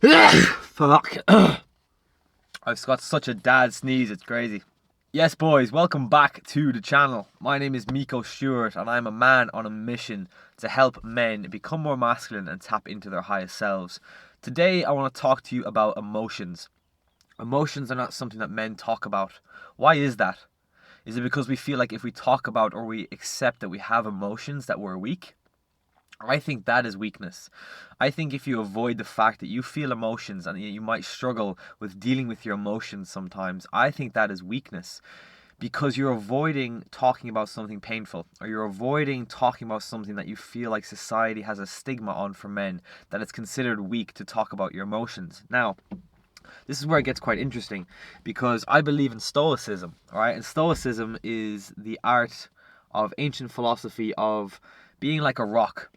Fuck. I've got such a dad sneeze, it's crazy. Yes, boys, welcome back to the channel. My name is Miko Stewart, and I'm a man on a mission to help men become more masculine and tap into their highest selves. Today, I want to talk to you about emotions. Emotions are not something that men talk about. Why is that? Is it because we feel like if we talk about or we accept that we have emotions that we're weak? I think that is weakness. I think if you avoid the fact that you feel emotions and you might struggle with dealing with your emotions sometimes, I think that is weakness. Because you're avoiding talking about something painful, or you're avoiding talking about something that you feel like society has a stigma on for men, that it's considered weak to talk about your emotions. Now, this is where it gets quite interesting, because I believe in Stoicism, alright? And Stoicism is the art of ancient philosophy of being like a rock,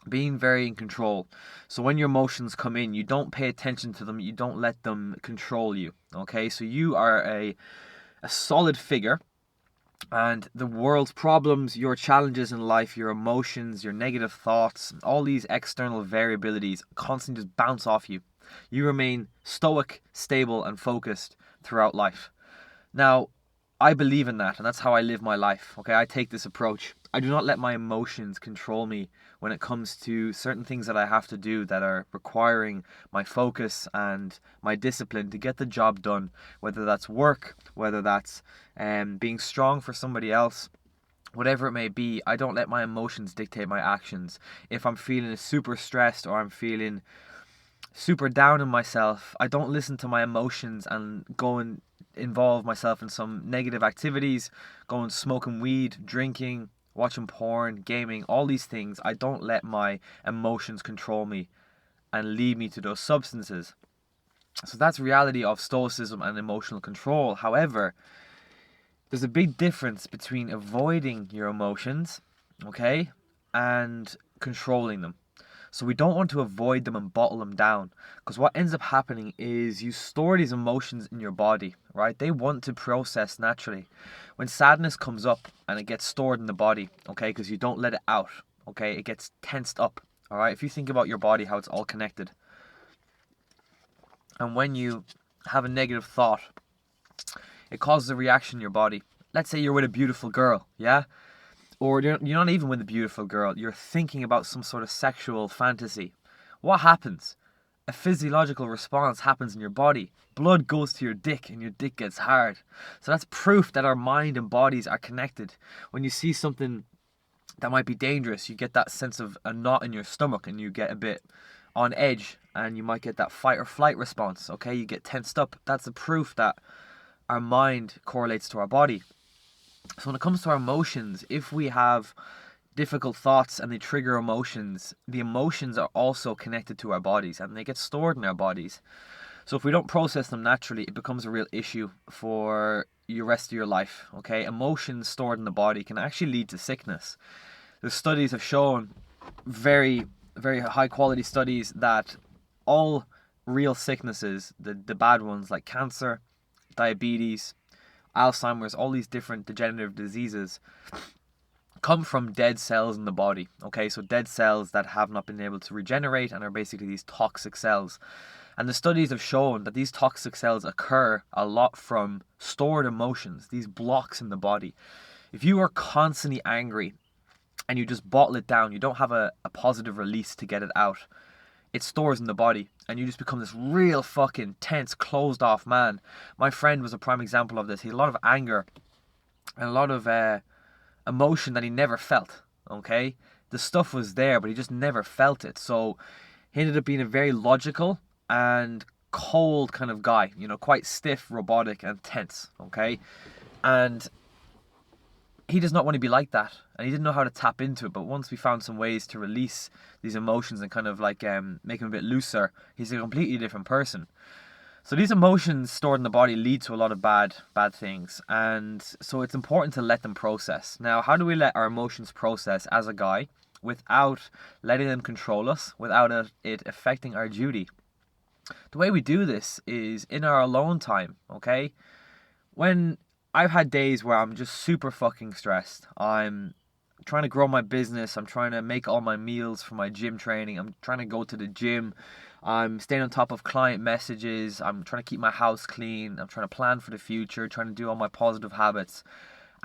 being very in control. So when your emotions come in, you don't pay attention to them, you don't let them control you. Okay, so you are a solid figure, and the world's problems, your challenges in life, your emotions, your negative thoughts, all these external variabilities constantly just bounce off you. You remain stoic, stable, and focused throughout life. Now, I believe in that, and that's how I live my life. Okay, I take this approach. I do not let my emotions control me when it comes to certain things that I have to do that are requiring my focus and my discipline to get the job done, whether that's work, whether that's being strong for somebody else. Whatever it may be, I don't let my emotions dictate my actions. If I'm feeling super stressed or I'm feeling super down in myself, I don't listen to my emotions and go and involve myself in some negative activities, going smoking weed, drinking, watching porn, gaming, all these things. I don't let my emotions control me and lead me to those substances. So that's reality of stoicism and emotional control. However, there's a big difference between avoiding your emotions, okay, and controlling them. So we don't want to avoid them and bottle them down, because what ends up happening is you store these emotions in your body, right? They want to process naturally. When sadness comes up and it gets stored in the body, okay, because you don't let it out, okay, it gets tensed up, all right? If you think about your body, how it's all connected. And when you have a negative thought, it causes a reaction in your body. Let's say you're with a beautiful girl, yeah? Or you're not even with a beautiful girl, you're thinking about some sort of sexual fantasy. What happens? A physiological response happens in your body. Blood goes to your dick and your dick gets hard. So that's proof that our mind and bodies are connected. When you see something that might be dangerous, you get that sense of a knot in your stomach and you get a bit on edge and you might get that fight or flight response, okay? You get tensed up. That's a proof that our mind correlates to our body. So when it comes to our emotions, if we have difficult thoughts and they trigger emotions, the emotions are also connected to our bodies and they get stored in our bodies. So if we don't process them naturally, it becomes a real issue for the rest of your life, okay? Emotions stored in the body can actually lead to sickness. The studies have shown, very, very high quality studies, that all real sicknesses, the bad ones like cancer, diabetes, Alzheimer's, all these different degenerative diseases come from dead cells in the body. Okay, so dead cells that have not been able to regenerate and are basically these toxic cells. And the studies have shown that these toxic cells occur a lot from stored emotions, these blocks in the body. If you are constantly angry and you just bottle it down, you don't have a positive release to get it out, it stores in the body and you just become this real fucking tense, closed off man. My friend was a prime example of this. He had a lot of anger and a lot of emotion that he never felt, okay? The stuff was there, but he just never felt it. So he ended up being a very logical and cold kind of guy, you know, quite stiff, robotic, and tense, okay? And he does not want to be like that, and he didn't know how to tap into it. But once we found some ways to release these emotions and kind of like make him a bit looser, he's a completely different person. So these emotions stored in the body lead to a lot of bad things, and so it's important to let them process. Now, how do we let our emotions process as a guy without letting them control us, without it affecting our duty? The way we do this is in our alone time, okay? When I've had days where I'm just super fucking stressed, I'm trying to grow my business. I'm trying to make all my meals for my gym training. I'm trying to go to the gym. I'm staying on top of client messages. I'm trying to keep my house clean. I'm trying to plan for the future, trying to do all my positive habits.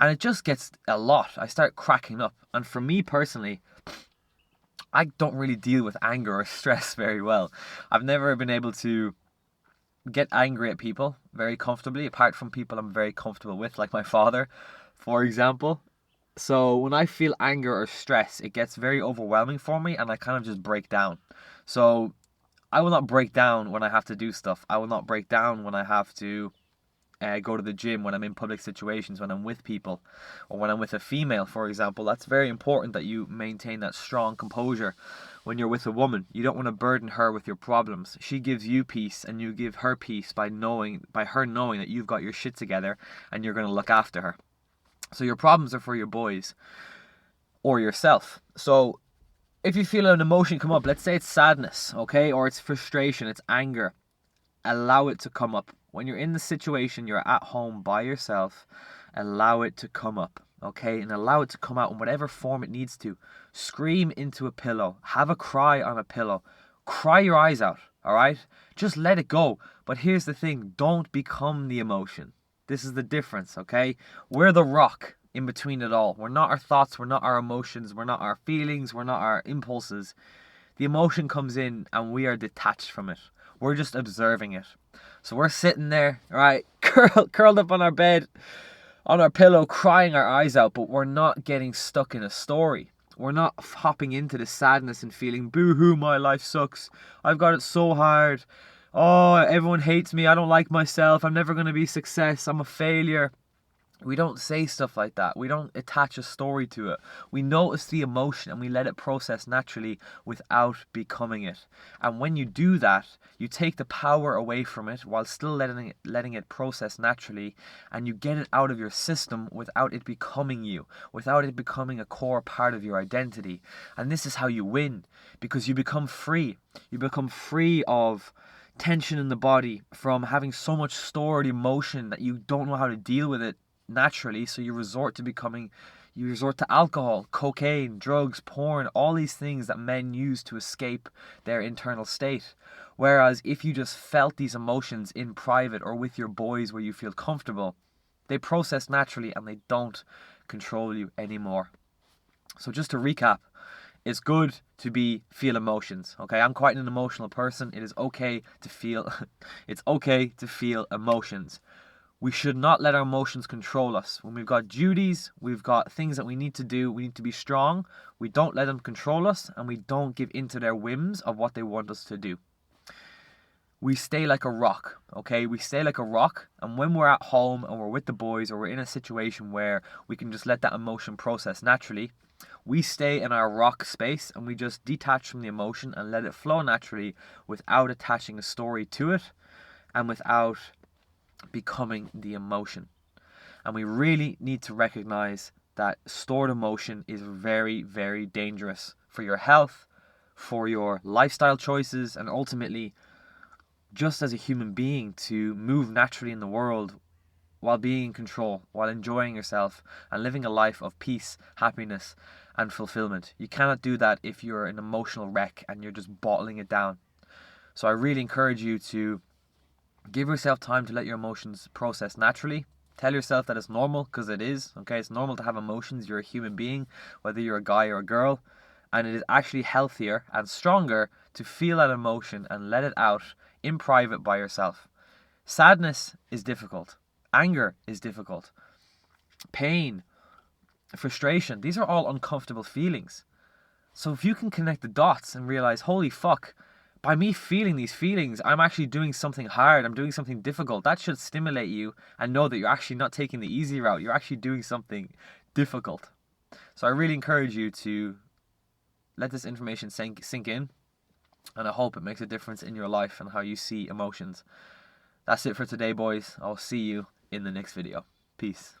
And it just gets a lot. I start cracking up. And for me personally, I don't really deal with anger or stress very well. I've never been able to get angry at people very comfortably, apart from people I'm very comfortable with, like my father, for example. So when I feel anger or stress, it gets very overwhelming for me and I kind of just break down. So I will not break down when I have to do stuff. I will not break down when I have to go to the gym, when I'm in public situations, when I'm with people, or when I'm with a female, for example. That's very important that you maintain that strong composure when you're with a woman. You don't want to burden her with your problems. She gives you peace and you give her peace by her knowing that you've got your shit together and you're going to look after her. So your problems are for your boys or yourself. So if you feel an emotion come up, let's say it's sadness, okay, or it's frustration, it's anger, allow it to come up. When you're in the situation, you're at home by yourself, allow it to come up, okay? And allow it to come out in whatever form it needs to. Scream into a pillow. Have a cry on a pillow. Cry your eyes out, all right? Just let it go. But here's the thing. Don't become the emotion. This is the difference, okay? We're the rock in between it all. We're not our thoughts. We're not our emotions. We're not our feelings. We're not our impulses. The emotion comes in and we are detached from it. We're just observing it. So we're sitting there, right, curled up on our bed, on our pillow, crying our eyes out, but we're not getting stuck in a story. We're not hopping into the sadness and feeling, boo-hoo, my life sucks. I've got it so hard. Oh, everyone hates me. I don't like myself. I'm never going to be a success. I'm a failure. We don't say stuff like that. We don't attach a story to it. We notice the emotion and we let it process naturally without becoming it. And when you do that, you take the power away from it while still letting it process naturally, and you get it out of your system without it becoming you, without it becoming a core part of your identity. And this is how you win, because you become free. You become free of tension in the body, from having so much stored emotion that you don't know how to deal with it naturally, so you resort to alcohol, cocaine, drugs, porn, all these things that men use to escape their internal state. Whereas if you just felt these emotions in private or with your boys where you feel comfortable, they process naturally and they don't control you anymore. So just to recap, it's good to feel emotions, okay? I'm quite an emotional person. It is okay to feel it's okay to feel emotions. We should not let our emotions control us. When we've got duties, we've got things that we need to do, we need to be strong. We don't let them control us, and we don't give in to their whims of what they want us to do. We stay like a rock, okay? We stay like a rock, and when we're at home and we're with the boys or we're in a situation where we can just let that emotion process naturally, we stay in our rock space and we just detach from the emotion and let it flow naturally without attaching a story to it and without becoming the emotion. And we really need to recognize that stored emotion is very, very dangerous for your health, for your lifestyle choices, and ultimately just as a human being to move naturally in the world while being in control, while enjoying yourself and living a life of peace, happiness and fulfillment. You cannot do that if you're an emotional wreck and you're just bottling it down. So I really encourage you to give yourself time to let your emotions process naturally. Tell yourself that it's normal, because it is, okay? It's normal to have emotions. You're a human being, whether you're a guy or a girl. And it is actually healthier and stronger to feel that emotion and let it out in private by yourself. Sadness is difficult. Anger is difficult. Pain, frustration, these are all uncomfortable feelings. So if you can connect the dots and realize, holy fuck, by me feeling these feelings, I'm actually doing something hard, I'm doing something difficult, that should stimulate you and know that you're actually not taking the easy route, you're actually doing something difficult. So I really encourage you to let this information sink in, and I hope it makes a difference in your life and how you see emotions. That's it for today, boys. I'll see you in the next video. Peace.